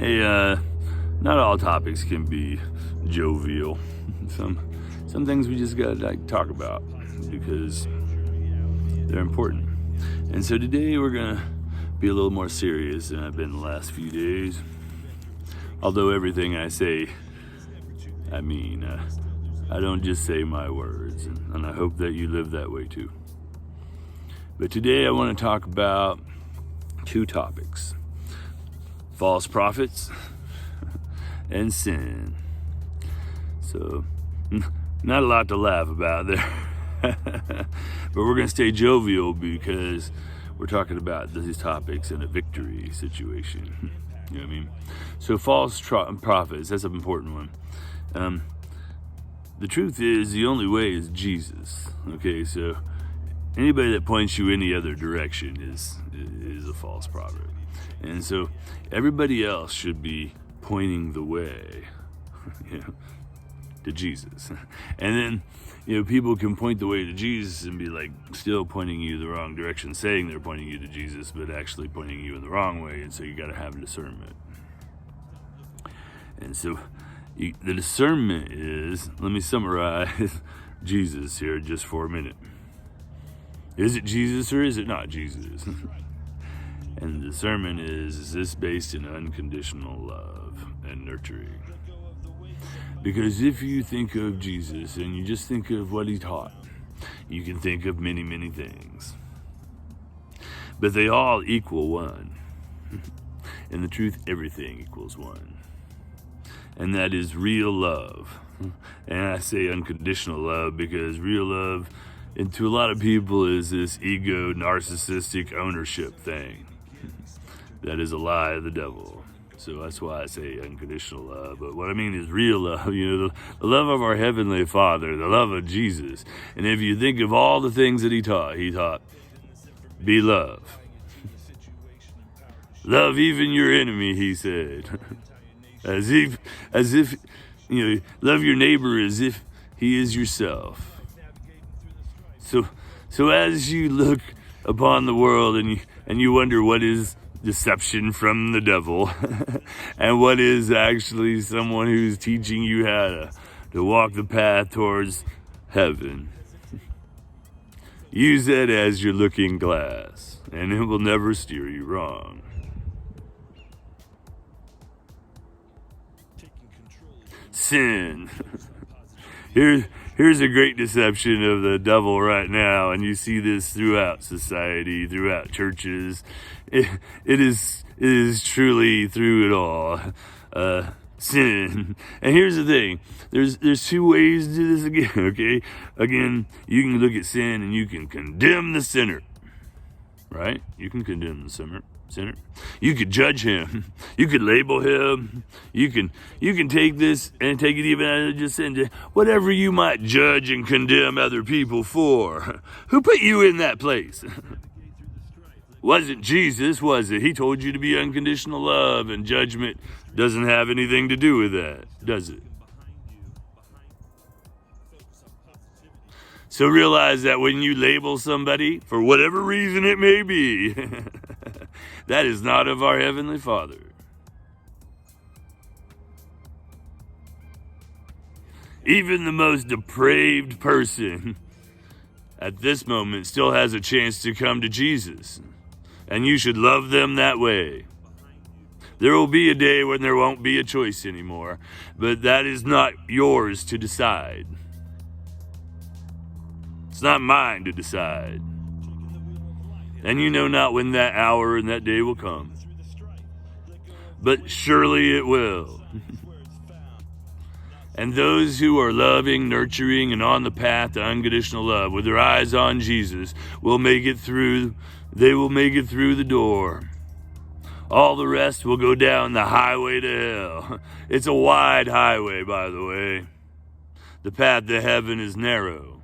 Hey, not all topics can be jovial. Some things we just gotta talk about because they're important. And so today we're gonna be a little more serious than I've been the last few days. Although everything I say, I mean, I don't just say my words, and I hope that you live that way too. But today I want to talk about two topics: false prophets and sin. So, not a lot to laugh about there. But we're going to stay jovial because we're talking about these topics in a victory situation. You know what I mean? So false prophets, that's an important one. The truth is, the only way is Jesus. Okay, so anybody that points you any other direction is a false prophet. And so everybody else should be pointing the way, to Jesus. And then, people can point the way to Jesus and be like still pointing you the wrong direction, saying they're pointing you to Jesus, but actually pointing you in the wrong way. And so you got to have discernment. And so the discernment is, let me summarize Jesus here just for a minute. Is it Jesus or is it not Jesus? And the discernment is this based in unconditional love and nurturing? Because if you think of Jesus and you just think of what he taught, you can think of many, many things. But they all equal one. In the truth, everything equals one. And that is real love. And I say unconditional love because real love, and to a lot of people, is this ego, narcissistic ownership thing. That is a lie of the devil. So that's why I say unconditional love. But what I mean is real love, the love of our Heavenly Father, the love of Jesus. And if you think of all the things that he taught, be love. Love even your enemy, he said. As if, love your neighbor as if he is yourself. So as you look upon the world and you wonder what is deception from the devil and what is actually someone who's teaching you how to walk the path towards heaven, use that as your looking glass and it will never steer you wrong. Sin. Here's a great deception of the devil right now, and you see this throughout society, throughout churches. It is truly through it all. Sin. And here's the thing. There's two ways to do this again, okay? Again, you can look at sin and you can condemn the sinner. Right? You can condemn the sinner. You could judge him. You could label him. You can take this and take it even out of just sin. Whatever you might judge and condemn other people for. Who put you in that place? Wasn't Jesus, was it? He told you to be unconditional love, and judgment doesn't have anything to do with that, does it? So realize that when you label somebody, for whatever reason it may be, that is not of our Heavenly Father. Even the most depraved person at this moment still has a chance to come to Jesus. And you should love them that way. There will be a day when there won't be a choice anymore, but that is not yours to decide. It's not mine to decide. And you know not when that hour and that day will come. But surely it will. And those who are loving, nurturing, and on the path to unconditional love with their eyes on Jesus will make it through. They will make it through the door. All the rest will go down the highway to hell. It's a wide highway, by the way. The path to heaven is narrow.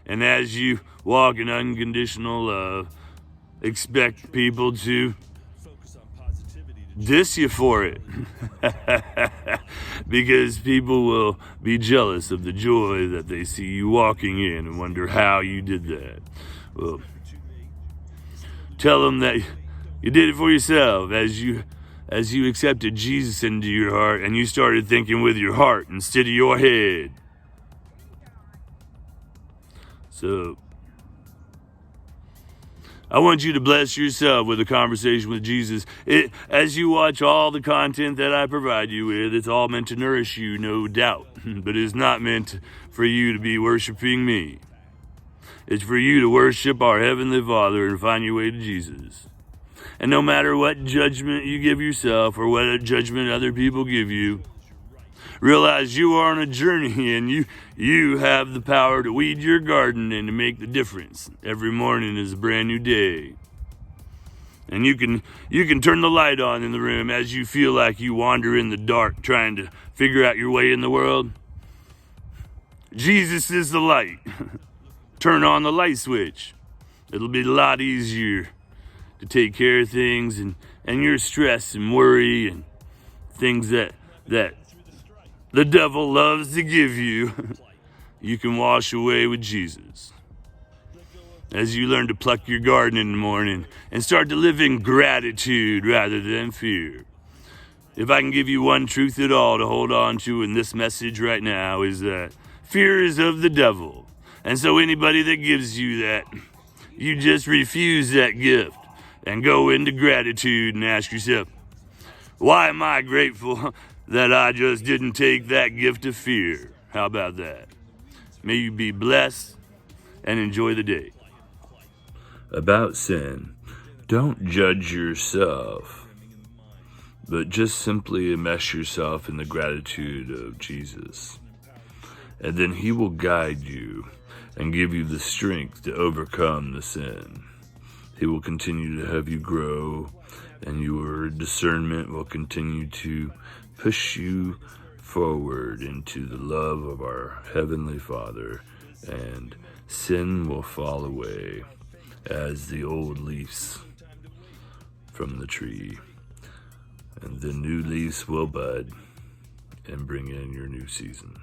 And as you walk in unconditional love, expect people to diss you for it. Because people will be jealous of the joy that they see you walking in and wonder how you did that. Well, tell them that you did it for yourself as you as you accepted Jesus into your heart and you started thinking with your heart instead of your head. So, I want you to bless yourself with a conversation with Jesus. As you watch all the content that I provide you with, it's all meant to nourish you, no doubt. But it's not meant for you to be worshiping me. It's for you to worship our Heavenly Father and find your way to Jesus. And no matter what judgment you give yourself or what judgment other people give you, realize you are on a journey and you have the power to weed your garden and to make the difference. Every morning is a brand new day. And you can turn the light on in the room as you feel like you wander in the dark trying to figure out your way in the world. Jesus is the light. Turn on the light switch. It'll be a lot easier to take care of things and your stress and worry and things that the devil loves to give you. You can wash away with Jesus. As you learn to pluck your garden in the morning and start to live in gratitude rather than fear. If I can give you one truth at all to hold on to in this message right now, is that fear is of the devil. And so anybody that gives you that, you just refuse that gift and go into gratitude and ask yourself, why am I grateful that I just didn't take that gift of fear? How about that? May you be blessed and enjoy the day. About sin, don't judge yourself, but just simply immerse yourself in the gratitude of Jesus. And then he will guide you and give you the strength to overcome the sin. He will continue to have you grow, and your discernment will continue to push you forward into the love of our Heavenly Father, and sin will fall away as the old leaves from the tree, and the new leaves will bud and bring in your new season.